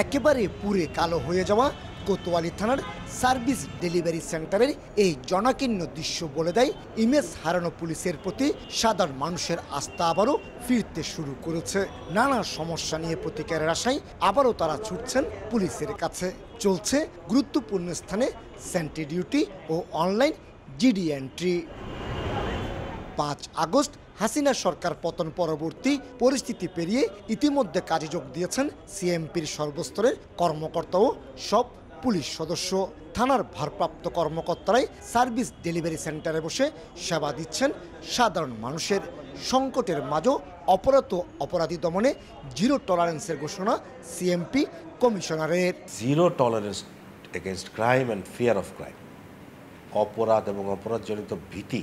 একেবারে পুড়ে কালো হয়ে যাওয়া কোতোয়ালি থানার সার্ভিস ডেলিভারি সেন্টারের এই জনাকীর্ণ দৃশ্য বলে দেয় ইমেজ হারানো পুলিশের প্রতি সাধারণ মানুষের আস্থা আবারও ফিরতে শুরু করেছে। নানা সমস্যা নিয়ে প্রতিকারের আশায় আবারও তারা ছুটছেন পুলিশের কাছে। চলছে গুরুত্বপূর্ণ স্থানে সেন্ট্রি ডিউটি ও অনলাইন জিডি এন্ট্রি। 5 আগস্ট হাসিনা সরকার পতন পরবর্তী পরিস্থিতি পেরিয়ে ইতিমধ্যে কাজে যোগ দিয়েছেন সিএমপির সর্বস্তরের কর্মকর্তা ও সব পুলিশ সদস্য। থানার ভারপ্রাপ্ত কর্মকর্তারাই সার্ভিস ডেলিভারি সেন্টারে বসে সেবা দিচ্ছেন সাধারণ মানুষের। সংকটের মাঝেও অপরাধী দমনে জিরো টলারেন্সের ঘোষণা সিএমপি কমিশনারের। Zero tolerance against crime and fear of crime. অপরাধ এবং অপরাধজনিত ভীতি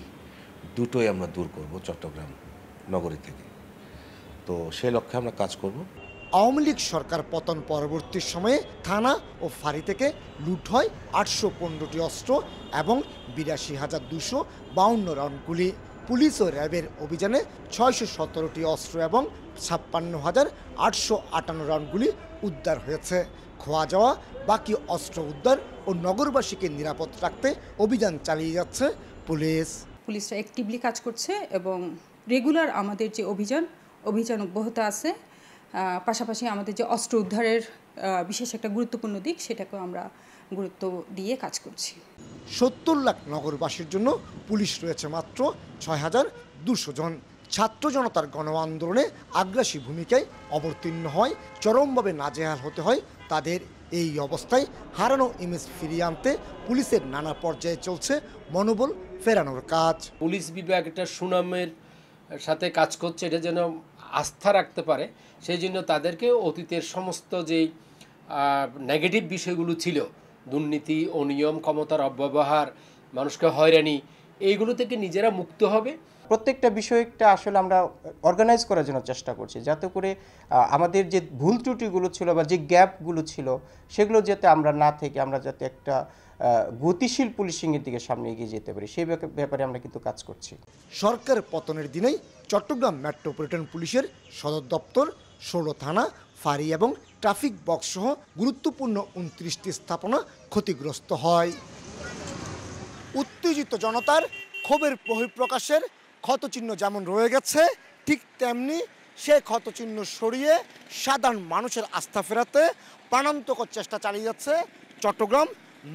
দুটোই আমরা দূর করব চট্টগ্রাম নগরী থেকে। তো সেই লক্ষ্যে আমরা কাজ করব। আওয়ামী লীগ সরকার পতন পরবর্তী সময়ে থানা ও ফাঁড়ি থেকে লুট হয় 815টি অস্ত্র এবং 82,252 রাউন্ড গুলি। পুলিশ ও র্যাবের অভিযানে 617টি অস্ত্র এবং 56,858 রাউন্ড গুলি উদ্ধার হয়েছে। খোয়া যাওয়া বাকি অস্ত্র উদ্ধার ও নগরবাসীকে নিরাপদ রাখতে অভিযান চালিয়ে যাচ্ছে পুলিশ। পুলিশরা অ্যাক্টিভলি কাজ করছে এবং রেগুলার আমাদের যে অভিযান অব্যাহত আছে। পাশাপাশি আমাদের যে অস্ত্র উদ্ধারের বিশেষ একটা গুরুত্বপূর্ণ দিক, সেটাকেও আমরা গুরুত্ব দিয়ে কাজ করছি। 70 লাখ নগরবাসীর জন্য পুলিশ রয়েছে মাত্র 6,200 জন। ছাত্র জনতার গণ আন্দোলনে আগ্রাসী ভূমিকায় অবতীর্ণ হয়, চরমভাবে নাজেহাল হতে হয় তাদের। এই অবস্থায় হারানো ইমেজ ফিরিয়ে আনতে পুলিশের নানা পর্যায়ে চলছে মনোবল ফেরানোর কাজ। পুলিশ বিভাগ একটা সুনামের সাথে কাজ করছে, এটা যেন আস্থা রাখতে পারে, সেই জন্য তাদেরকে অতীতের সমস্ত যেই নেগেটিভ বিষয়গুলো ছিল, দুর্নীতি, অনিয়ম, ক্ষমতার অপব্যবহার, মানুষকে হয়রানি, এইগুলো থেকে নিজেরা মুক্ত হবে। প্রত্যেকটা বিষয়টা আসলে আমরা অর্গানাইজ করার জন্য চেষ্টা করছি, যাতে করে আমাদের যে ভুল ত্রুটিগুলো ছিল বা যে গ্যাপগুলো ছিল সেগুলো যাতে আমরা না থেকে আমরা যাতে একটা গতিশীল পুলিশিংয়ের দিকে সামনে এগিয়ে যেতে পারি, সেই ব্যাপারে আমরা কিন্তু কাজ করছি। সরকার পতনের দিনেই চট্টগ্রাম মেট্রোপলিটন পুলিশের সদর দপ্তর, 16 থানা, ফাঁড়ি এবং ট্রাফিক বক্স সহ গুরুত্বপূর্ণ 29টি স্থাপনা ক্ষতিগ্রস্ত হয়। উত্তেজিত জনতার ক্ষোভের বহিঃপ্রকাশের ক্ষতচিহ্ন যেমন রয়ে গেছে, ঠিক তেমনি সে ক্ষতচিহ্ন সরিয়ে সাধারণ মানুষের আস্থা ফেরাতে প্রাণান্তকর চেষ্টা চালিয়ে যাচ্ছে চট্টগ্রাম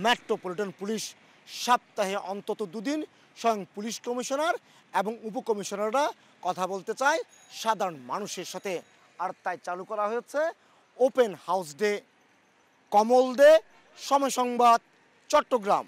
মেট্রোপলিটন পুলিশ। সপ্তাহে অন্তত 2 দিন স্বয়ং পুলিশ কমিশনার এবং উপকমিশনাররা কথা বলতে চায় সাধারণ মানুষের সাথে। আর তাই চালু করা হয়েছে ওপেন হাউস ডে। কমল দে, সময় সংবাদ, চট্টগ্রাম।